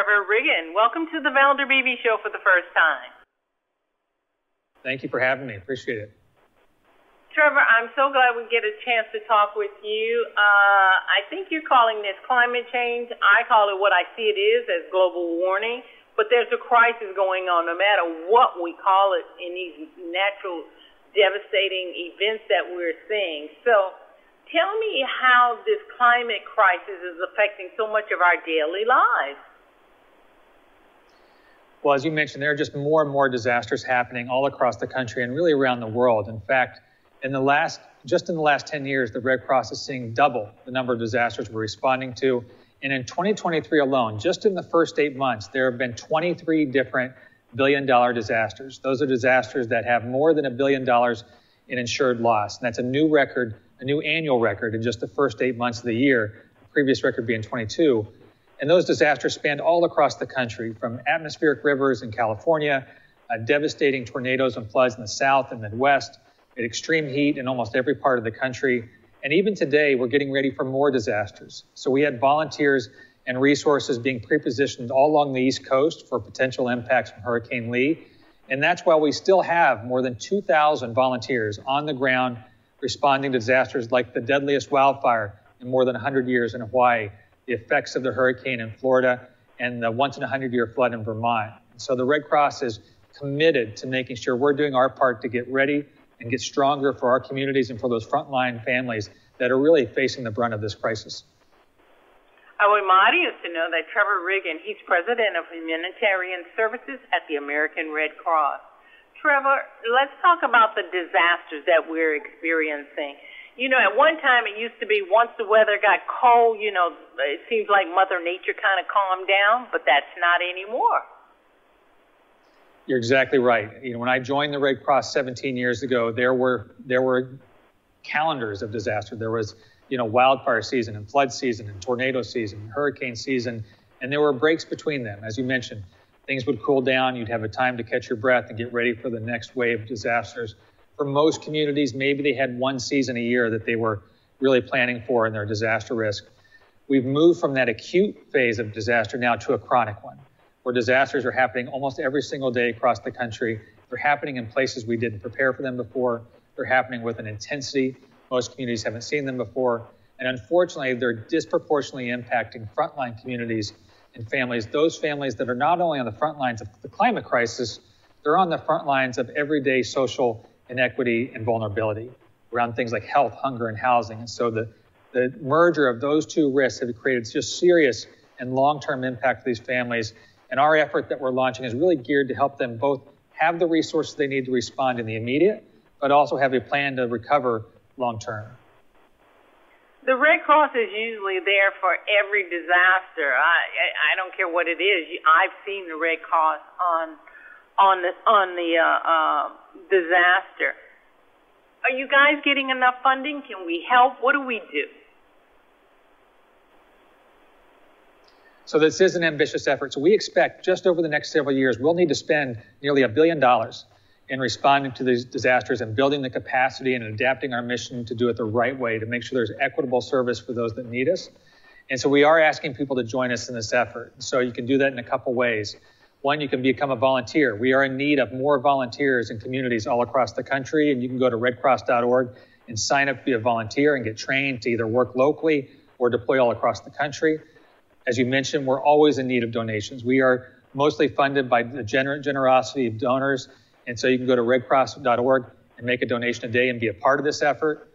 Trevor Riggen. Welcome to the Valder Beebe Show for the first time. Thank you for having me. Appreciate it. Trevor, I'm so glad we get a chance to talk with you. I think you're calling this climate change. I call it what I see it is, as global warming. But there's a crisis going on no matter what we call it in these natural devastating events that we're seeing. So tell me how this climate crisis is affecting so much of our daily lives. Well, as you mentioned, there are just more and more disasters happening all across the country and really around the world. In fact, just in the last 10 years, the Red Cross is seeing double the number of disasters we're responding to. And in 2023 alone, just in the first 8 months, there have been 23 different billion-dollar disasters. Those are disasters that have more than $1 billion in insured loss. And that's a new record, a new annual record in just the first 8 months of the year, the previous record being 22. And those disasters spanned all across the country, from atmospheric rivers in California, devastating tornadoes and floods in the South and Midwest, extreme heat in almost every part of the country. And even today, we're getting ready for more disasters. So we had volunteers and resources being pre-positioned all along the East Coast for potential impacts from Hurricane Lee. And that's why we still have more than 2,000 volunteers on the ground responding to disasters like the deadliest wildfire in more than 100 years in Hawaii, the effects of the hurricane in Florida, and the once-in-a-100-year flood in Vermont. So the Red Cross is committed to making sure we're doing our part to get ready and get stronger for our communities and for those frontline families that are really facing the brunt of this crisis. I want my audience to know that Trevor Riggen, he's president of Humanitarian Services at the American Red Cross. Trevor, let's talk about the disasters that we're experiencing. You know, at one time it used to be once the weather got cold, you know, it seems like Mother Nature kind of calmed down, but that's not anymore. You're exactly right. You know, when I joined the Red Cross 17 years ago, there were calendars of disaster. There was, you know, wildfire season and flood season and tornado season, hurricane season, and there were breaks between them. As you mentioned, things would cool down. You'd have a time to catch your breath and get ready for the next wave of disasters. For most communities, maybe they had one season a year that they were really planning for in their disaster risk. We've moved from that acute phase of disaster now to a chronic one, where disasters are happening almost every single day across the country. They're happening in places we didn't prepare for them before. They're happening with an intensity most communities haven't seen them before. And unfortunately, they're disproportionately impacting frontline communities and families, those families that are not only on the front lines of the climate crisis, they're on the front lines of everyday social inequity and vulnerability around things like health, hunger, and housing. And so the merger of those two risks have created just serious and long-term impact for these families. And our effort that we're launching is really geared to help them both have the resources they need to respond in the immediate, but also have a plan to recover long-term. The Red Cross is usually there for every disaster. I don't care what it is. I've seen the Red Cross on the disaster. Are you guys getting enough funding? Can we help? What do we do? So this is an ambitious effort. So we expect just over the next several years, we'll need to spend nearly $1 billion in responding to these disasters and building the capacity and adapting our mission to do it the right way to make sure there's equitable service for those that need us. And so we are asking people to join us in this effort. So you can do that in a couple ways. One, you can become a volunteer. We are in need of more volunteers in communities all across the country, and you can go to redcross.org and sign up to be a volunteer and get trained to either work locally or deploy all across the country. As you mentioned, we're always in need of donations. We are mostly funded by the generosity of donors. And so you can go to redcross.org and make a donation a day and be a part of this effort.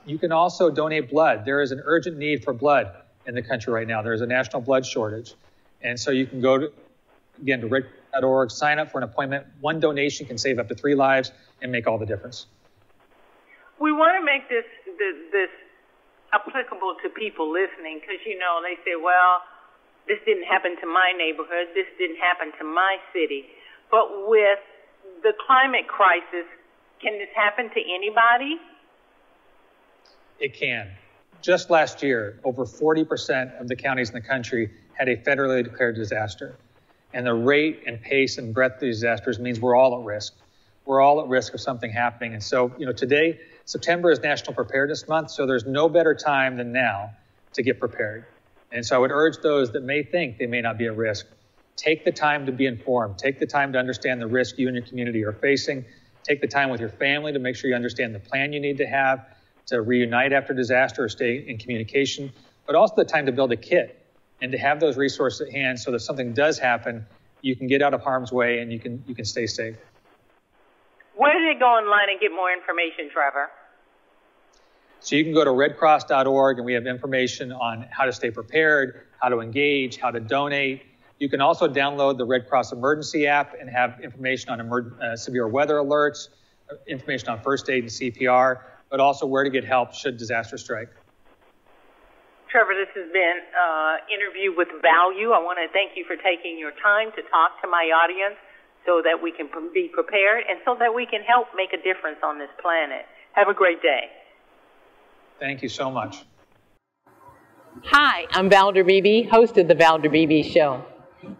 You can also donate blood. There is an urgent need for blood in the country right now. There's a national blood shortage. And so you can go to redcross.org, sign up for an appointment. One donation can save up to 3 lives and make all the difference. We want to make this applicable to people listening because, you know, they say, well, this didn't happen to my neighborhood. This didn't happen to my city. But with the climate crisis, can this happen to anybody? It can. Just last year, over 40% of the counties in the country had a federally declared disaster. And the rate and pace and breadth of these disasters means we're all at risk. We're all at risk of something happening. And so, you know, today, September is National Preparedness Month, so there's no better time than now to get prepared. And so I would urge those that may think they may not be at risk, take the time to be informed. Take the time to understand the risk you and your community are facing. Take the time with your family to make sure you understand the plan you need to have to reunite after disaster or stay in communication, but also the time to build a kit and to have those resources at hand so that something does happen, you can get out of harm's way and you can stay safe. Where do they go online and get more information, Trevor? So you can go to redcross.org and we have information on how to stay prepared, how to engage, how to donate. You can also download the Red Cross Emergency app and have information on severe weather alerts, information on first aid and CPR, but also where to get help should disaster strike. Trevor, this has been an interview with value. I want to thank you for taking your time to talk to my audience so that we can be prepared and so that we can help make a difference on this planet. Have a great day. Thank you so much. Hi, I'm Valder Beebe, host of The Valder Beebe Show.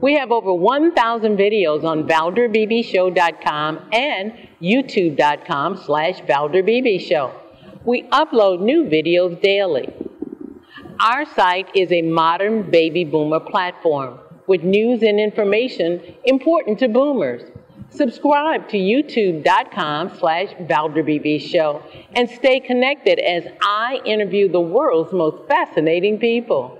We have over 1,000 videos on ValderBeebeShow.com and YouTube.com/ValderBeebeShow. We upload new videos daily. Our site is a modern baby boomer platform with news and information important to boomers. Subscribe to YouTube.com/ValderBeebeShow and stay connected as I interview the world's most fascinating people.